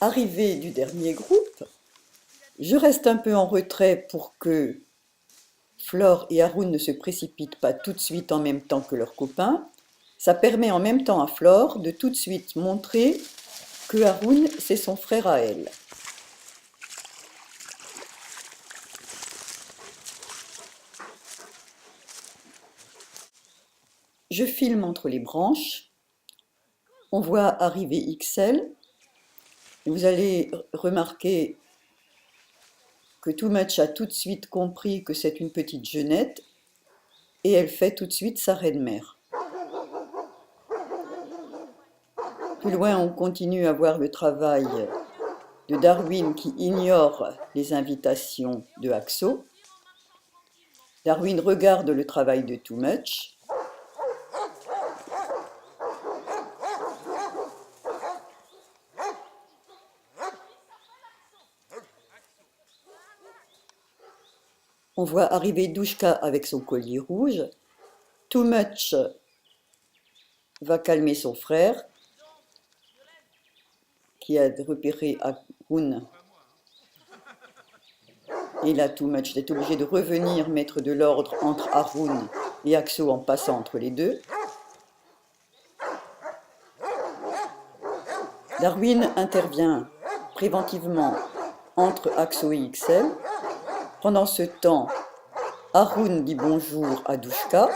Arrivé du dernier groupe, je reste un peu en retrait pour que Flore et Haroun ne se précipitent pas tout de suite en même temps que leurs copains. Ça permet en même temps à Flore de tout de suite montrer que Haroun, c'est son frère à elle. Je filme entre les branches. On voit arriver XL. Et vous allez remarquer que Too Much a tout de suite compris que c'est une petite jeunette et elle fait tout de suite sa reine-mère. Plus loin, on continue à voir le travail de Darwin qui ignore les invitations de Axo. Darwin regarde le travail de Too Much. On voit arriver Douchka avec son collier rouge. Too Much va calmer son frère, qui a repéré Haroun. Et là, Too Much est obligé de revenir mettre de l'ordre entre Haroun et Axo en passant entre les deux. Darwin intervient préventivement entre Axo et XL. Pendant ce temps, Haroun dit bonjour à Douchka.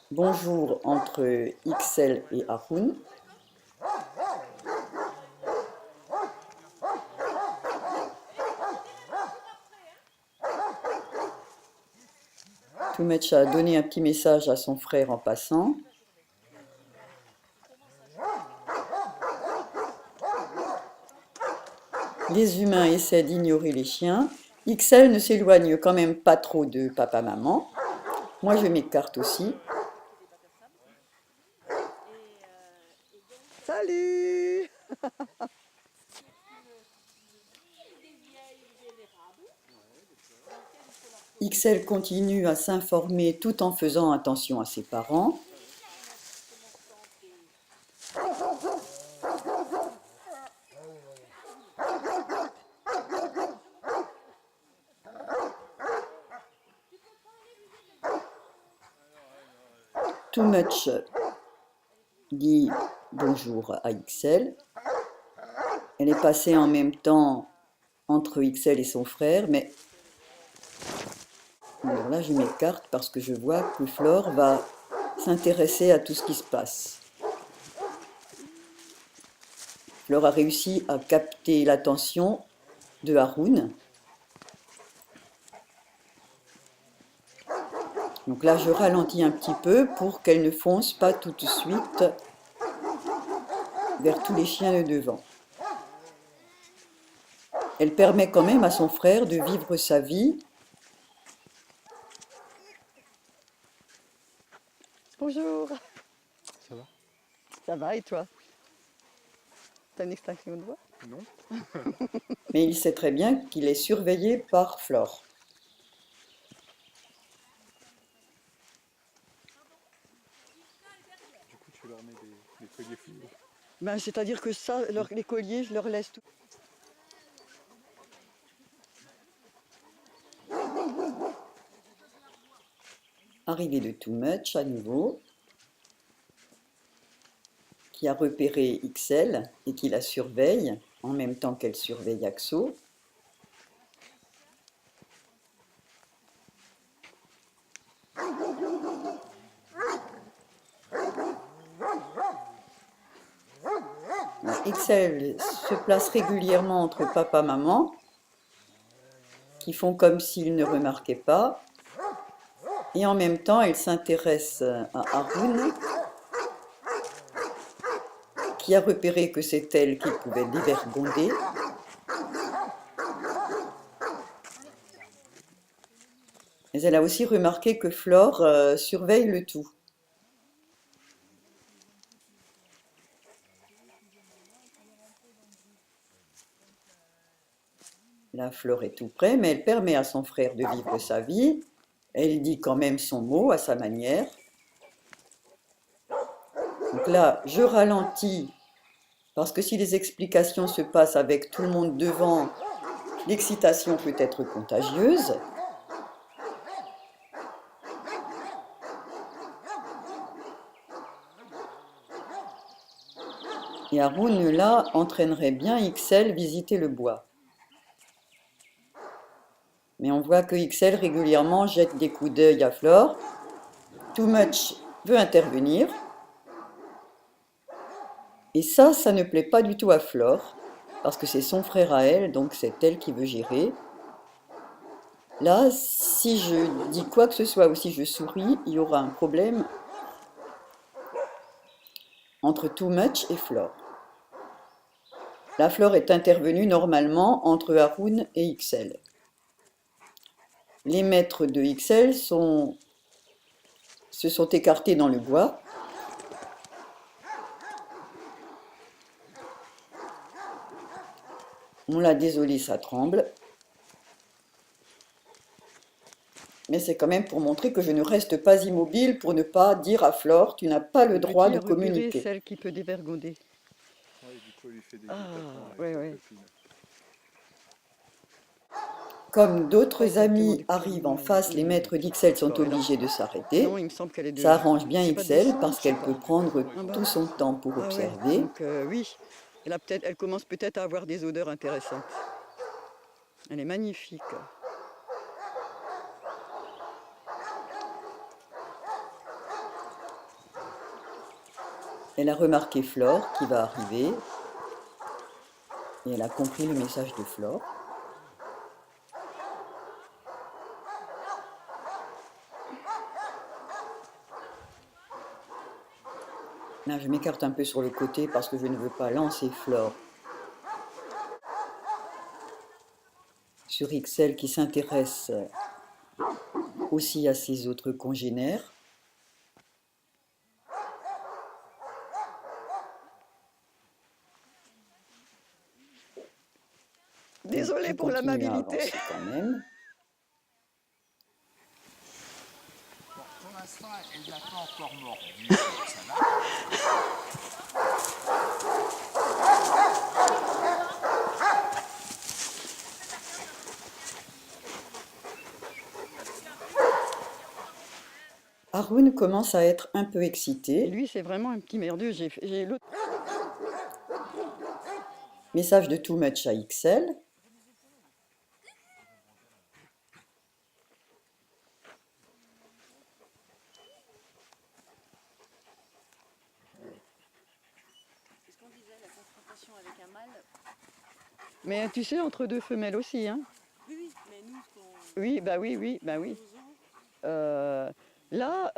Bonjour entre XL et Haroun. Too Much a donné un petit message à son frère en passant. Les humains essaient d'ignorer les chiens. XL ne s'éloigne quand même pas trop de papa-maman. Moi, je m'écarte aussi. Salut! XL continue à s'informer tout en faisant attention à ses parents. Too Much dit bonjour à XL. Elle est passée en même temps entre XL et son frère, mais alors là je m'écarte parce que je vois que Flore va s'intéresser à tout ce qui se passe. Flore a réussi à capter l'attention de Haroun. Donc là je ralentis un petit peu pour qu'elle ne fonce pas tout de suite vers tous les chiens de devant. Elle permet quand même à son frère de vivre sa vie. Bonjour. Ça va? Ça va et toi? T'as une extinction de voix? Non. Mais il sait très bien qu'il est surveillé par Flore. Du coup, tu leur mets des colliers fluo. Ben, c'est-à-dire que ça, les colliers, je leur laisse tout. Arrivée de Too Much à nouveau, qui a repéré XL et qui la surveille en même temps qu'elle surveille Axo. XL se place régulièrement entre papa-maman, qui font comme s'ils ne remarquaient pas, et en même temps elle s'intéresse à Haroun, qui a repéré que c'est elle qui pouvait dévergonder. Mais elle a aussi remarqué que Flore surveille le tout. Là, Flore est tout près, mais elle permet à son frère de vivre sa vie. Elle dit quand même son mot à sa manière. Donc là, je ralentis parce que si les explications se passent avec tout le monde devant, l'excitation peut être contagieuse. Et Haroun, là, entraînerait bien XL visiter le bois. Mais on voit que XL régulièrement jette des coups d'œil à Flore. Too Much veut intervenir. Et ça ne plaît pas du tout à Flore, parce que c'est son frère à elle, donc c'est elle qui veut gérer. Là, si je dis quoi que ce soit ou si je souris, il y aura un problème entre Too Much et Flore. La Flore est intervenue normalement entre Haroun et XL. Les maîtres de XL se sont écartés dans le bois. On l'a désolé, ça tremble. Mais c'est quand même pour montrer que je ne reste pas immobile pour ne pas dire à Flore, tu n'as pas le droit de communiquer. Celle qui peut dévergonder. Ouais, du coup, elle lui fait des Ah, tapants ouais, avec ouais. la copine. Comme d'autres Exactement, amis du coup, arrivent en oui, face, les maîtres d'XL sont Bon, alors, obligés de s'arrêter. non, il me semble qu'elle est de... Ça arrange bien C'est pas de XL descente, parce je sais qu'elle pas. peut prendre Ah bah. tout son temps pour Ah ouais, observer. donc oui, elle commence peut-être à avoir des odeurs intéressantes. Elle est magnifique. Elle a remarqué Flore qui va arriver et elle a compris le message de Flore. Là, je m'écarte un peu sur le côté parce que je ne veux pas lancer Flore sur XL qui s'intéresse aussi à ses autres congénères. Désolée pour l'amabilité. Quand même. Bon, pour l'instant, elle n'a pas encore mordu, ça va. Haroun commence à être un peu Et excité. lui, c'est vraiment un petit merdeux. J'ai l'autre. Message de Too Much à XL. Mais tu sais, entre deux femelles aussi, hein. Oui, mais nous, ce qu'on... Oui, bah oui, bah oui. Là,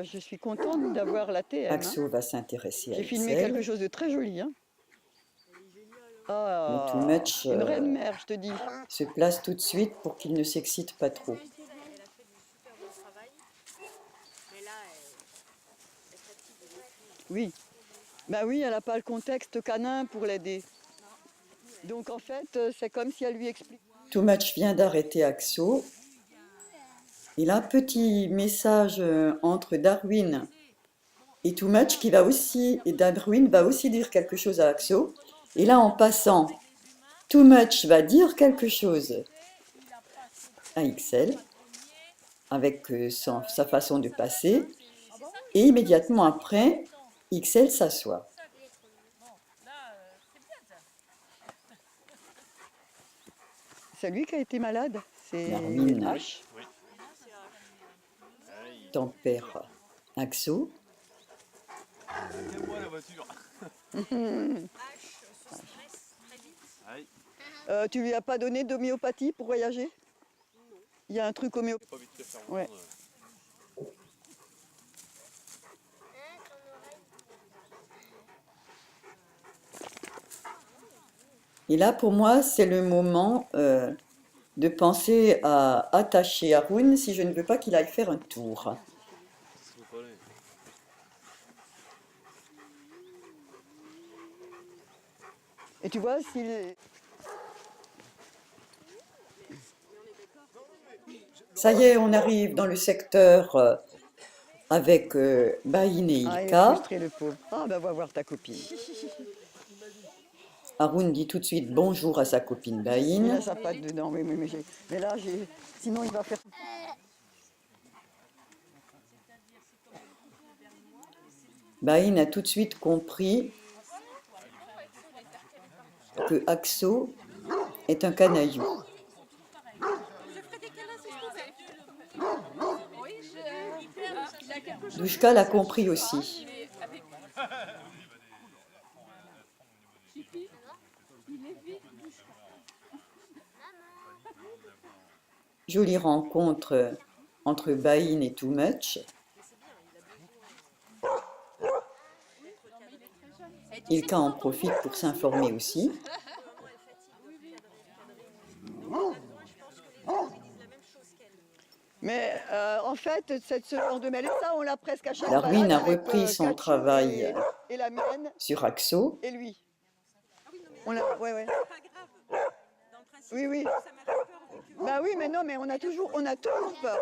je suis contente d'avoir la TM. Hein. Axo va s'intéresser à J'ai filmé XL. quelque chose de très joli. Hein. Mais Too Ah, Much une reine mère, je te dis. se place tout de suite pour qu'il ne s'excite pas trop. Elle a fait du super bon travail, mais là, elle fatigue les filles. Oui. Bah oui, elle n'a pas le contexte canin pour l'aider. Donc en fait, c'est comme si elle lui explique. Too Much vient d'arrêter Axo. Et là, petit message entre Darwin et Too Much qui va aussi, et Darwin va aussi dire quelque chose à Axo. Et là, en passant, Too Much va dire quelque chose à XL avec sa façon de passer. Et immédiatement après, XL s'assoit. C'est lui qui a été malade. C'est Darwin H. tempère Axo. C'est moi la voiture. Tu lui as pas donné d'homéopathie pour voyager? Il y a un truc homéopathique. Pas vite de faire Ouais. Et là, pour moi, c'est le moment de penser à attacher Haroun si je ne veux pas qu'il aille faire un tour. Et tu vois, s'il... Ça y est, on arrive dans le secteur avec Baïn et Ah, il est Ilka. frustré, le pauvre. Ah, bah, va voir ta copine. Haroun dit tout de suite bonjour à sa copine Il Baïn. a sa patte dedans, oui, mais là, sinon il va faire... Baïn a tout de suite compris que Axo est un canaillou. Douchka l'a compris aussi. Jolie rencontre entre Baïn et Too Much. Ilka en profite pour s'informer aussi. Mais en fait, ce genre de mêlée, ça, on l'a presque à chaque Darwin balade a avec, repris son Cathy travail et la mienne, sur Axo. et lui. On l'a, ouais. Oui, oui. Bah oui, mais non, mais on a toujours peur.